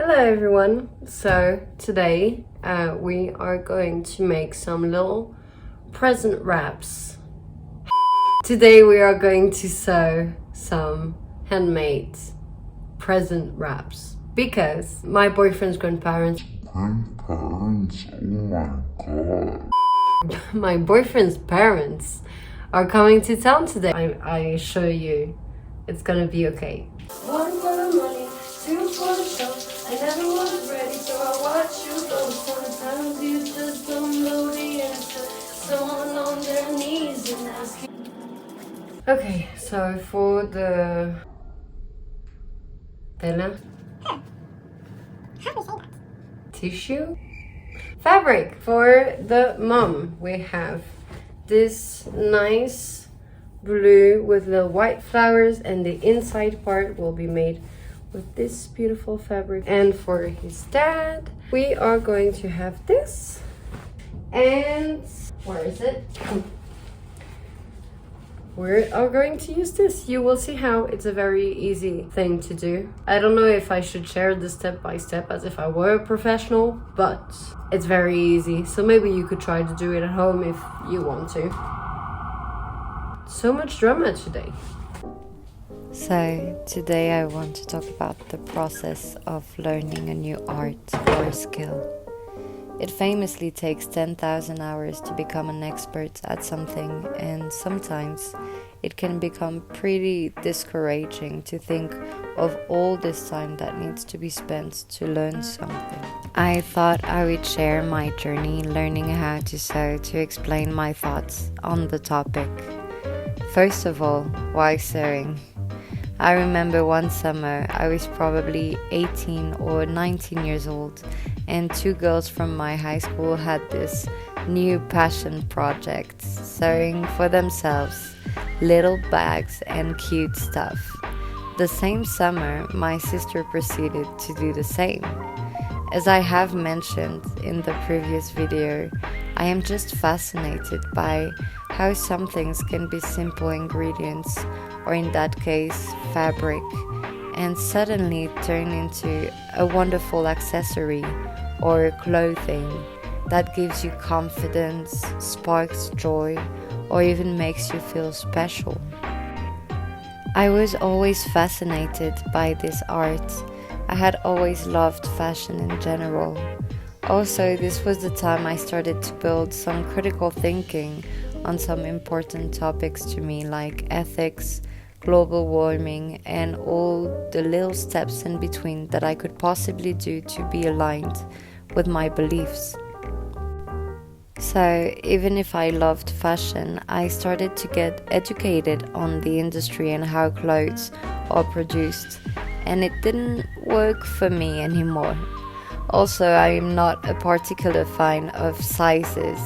Hello everyone! So today we are going to make some little present wraps. Today we are going to sew some handmade present wraps because my boyfriend's grandparents. Grandparents? Oh my god. My boyfriend's parents are coming to town today. I assure you it's gonna be okay. One for the money, two for the show. I never was ready, so I watch you go. Sometimes you just don't know the answer. Someone on their knees and ask you. Okay, so for the tela, tissue, fabric for the mom, we have this nice blue with little white flowers, and the inside part will be made with this beautiful fabric. And for his dad, we are going to have this. And where is it? We are going to use this. You will see how it's a very easy thing to do. I don't know if I should share this step by step as if I were a professional, but it's very easy. So maybe you could try to do it at home if you want to. So much drama today. So today I want to talk about the process of learning a new art or skill. It famously takes 10,000 hours to become an expert at something, and sometimes it can become pretty discouraging to think of all this time that needs to be spent to learn something. I thought I would share my journey learning how to sew to explain my thoughts on the topic. First of all, why sewing? I remember one summer I was probably 18 or 19 years old, and two girls from my high school had this new passion project, sewing for themselves little bags and cute stuff. The same summer, my sister proceeded to do the same. As I have mentioned in the previous video, I am just fascinated by how some things can be simple ingredients, or in that case, fabric, and suddenly turn into a wonderful accessory or clothing that gives you confidence, sparks joy, or even makes you feel special. I was always fascinated by this art. I had always loved fashion in general. Also, this was the time I started to build some critical thinking on some important topics to me, like ethics, global warming, and all the little steps in between that I could possibly do to be aligned with my beliefs. So, even if I loved fashion, I started to get educated on the industry and how clothes are produced, and it didn't work for me anymore. Also, I am not a particular fan of sizes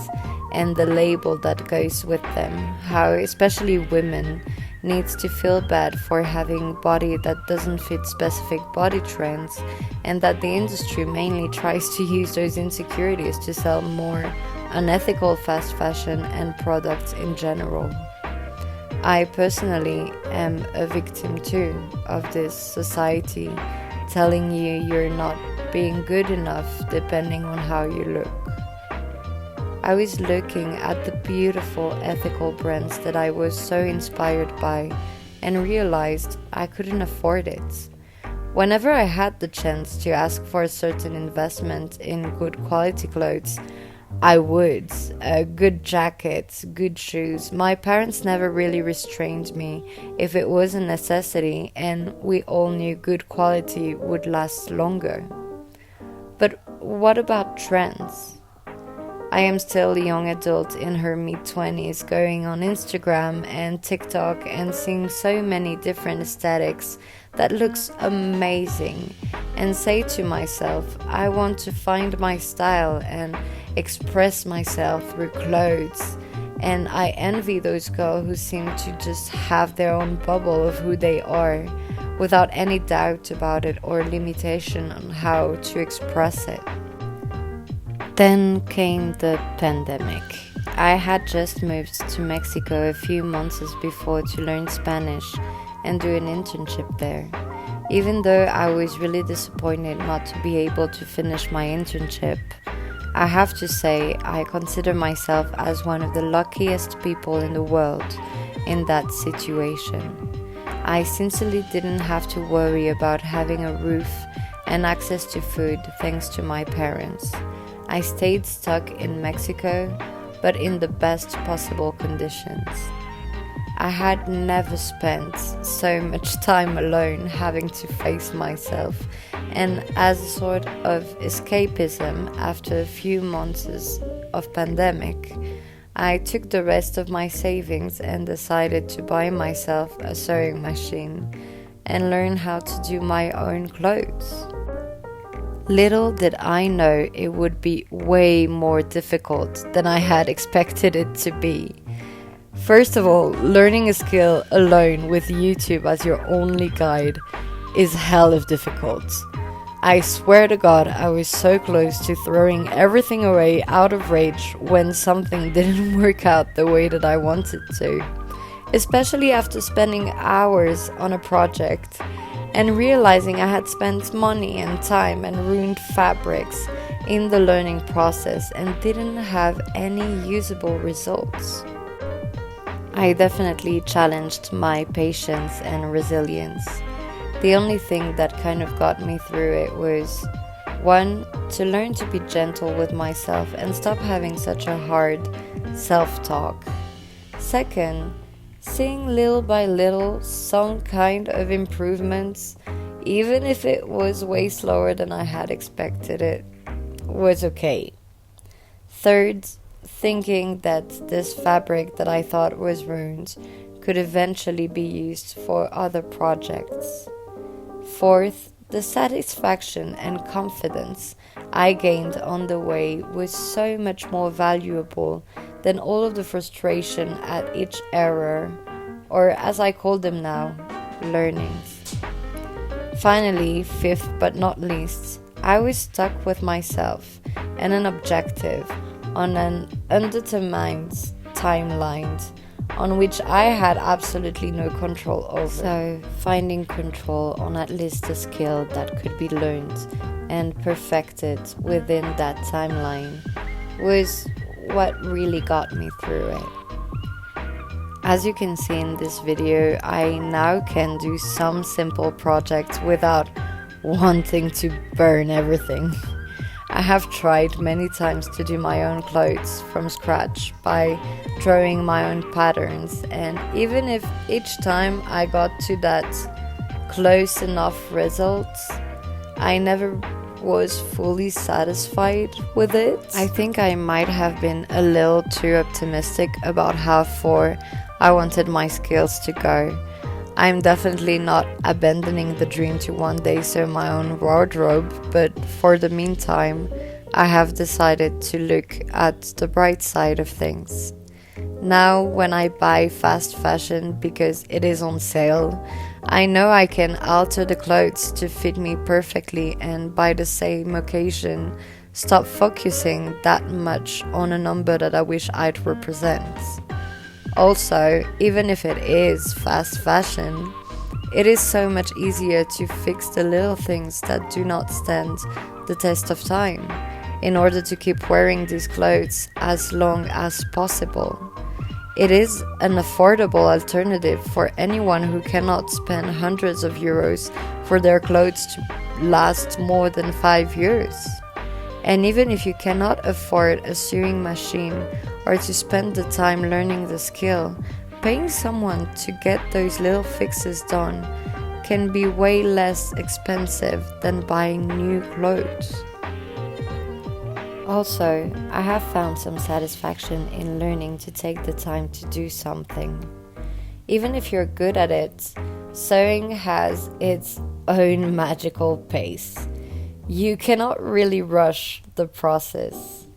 and the label that goes with them, how especially women needs to feel bad for having body that doesn't fit specific body trends, and that the industry mainly tries to use those insecurities to sell more unethical fast fashion and products in general. I personally am a victim too of this society telling you you're not being good enough depending on how you look. I was looking at the beautiful ethical brands that I was so inspired by and realized I couldn't afford it. Whenever I had the chance to ask for a certain investment in good quality clothes, I would. Good jackets, good shoes. My parents never really restrained me if it was a necessity, and we all knew good quality would last longer. But what about trends? I am still a young adult in her mid-20s, going on Instagram and TikTok and seeing so many different aesthetics that looks amazing, and say to myself, I want to find my style and express myself through clothes. And I envy those girls who seem to just have their own bubble of who they are, without any doubt about it or limitation on how to express it. Then came the pandemic. I had just moved to Mexico a few months before to learn Spanish and do an internship there. Even though I was really disappointed not to be able to finish my internship, I have to say I consider myself as one of the luckiest people in the world in that situation. I sincerely didn't have to worry about having a roof and access to food thanks to my parents. I stayed stuck in Mexico, but in the best possible conditions. I had never spent so much time alone having to face myself, and as a sort of escapism after a few months of pandemic, I took the rest of my savings and decided to buy myself a sewing machine and learn how to do my own clothes. Little did I know it would be way more difficult than I had expected it to be. First of all, learning a skill alone with YouTube as your only guide is hell of difficult. I swear to God, I was so close to throwing everything away out of rage when something didn't work out the way that I wanted to. Especially after spending hours on a project and realizing I had spent money and time and ruined fabrics in the learning process and didn't have any usable results. I definitely challenged my patience and resilience. The only thing that kind of got me through it was 1. To learn to be gentle with myself and stop having such a hard self-talk. 2. Seeing little by little some kind of improvements, even if it was way slower than I had expected it, was okay. 3. Thinking that this fabric that I thought was ruined could eventually be used for other projects. 4. The satisfaction and confidence I gained on the way was so much more valuable than all of the frustration at each error, or as I call them now, learnings. Finally, 5th but not least, I was stuck with myself and an objective on an undetermined timeline on which I had absolutely no control over. So, finding control on at least a skill that could be learned and perfected within that timeline was what really got me through it. As you can see in this video, I now can do some simple projects without wanting to burn everything. I have tried many times to do my own clothes from scratch by drawing my own patterns, and even if each time I got to that close enough results, I never was fully satisfied with it. I think I might have been a little too optimistic about how far I wanted my skills to go. I'm definitely not abandoning the dream to one day sew my own wardrobe, but for the meantime, I have decided to look at the bright side of things. Now, when I buy fast fashion because it is on sale, I know I can alter the clothes to fit me perfectly, and by the same occasion, stop focusing that much on a number that I wish I'd represent. Also, even if it is fast fashion, it is so much easier to fix the little things that do not stand the test of time in order to keep wearing these clothes as long as possible. It is an affordable alternative for anyone who cannot spend hundreds of euros for their clothes to last more than 5 years. And even if you cannot afford a sewing machine or to spend the time learning the skill, paying someone to get those little fixes done can be way less expensive than buying new clothes. Also, I have found some satisfaction in learning to take the time to do something. Even if you're good at it, sewing has its own magical pace. You cannot really rush the process.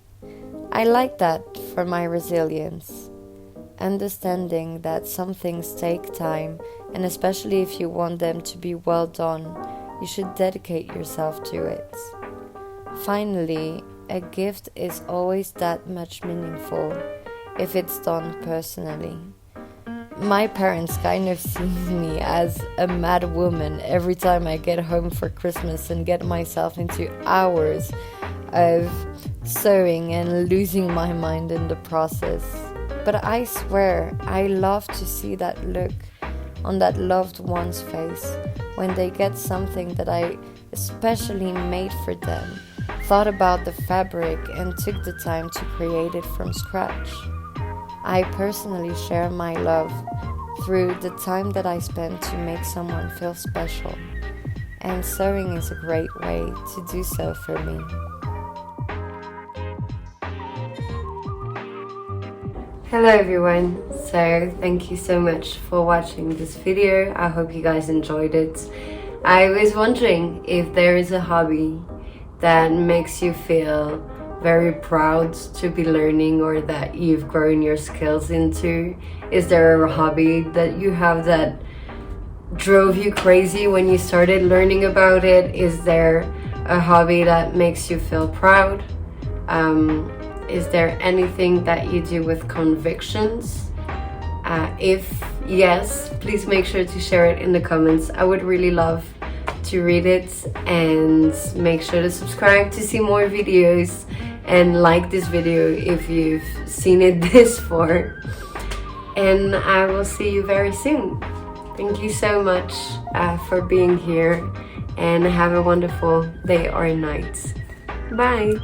I like that for my resilience. Understanding that some things take time, and especially if you want them to be well done, you should dedicate yourself to it. Finally, a gift is always that much meaningful if it's done personally. my parents kind of see me as a mad woman every time I get home for Christmas and get myself into hours of sewing and losing my mind in the process. But I swear, I love to see that look on that loved one's face when they get something that I especially made for them, thought about the fabric and took the time to create it from scratch. I personally share my love through the time that I spend to make someone feel special, and sewing is a great way to do so for me. Hello everyone, so thank you so much for watching this video. I hope you guys enjoyed it. I was wondering if there is a hobby that makes you feel very proud to be learning, or that you've grown your skills into. Is there a hobby that you have that drove you crazy when you started learning about it? Is there a hobby that makes you feel proud? Is there anything that you do with convictions? If yes, please make sure to share it in the comments. I would really love to read it, and make sure to subscribe to see more videos, and like this video if you've seen it this far. And I will see you very soon. Thank you so much for being here, and have a wonderful day or night. Bye.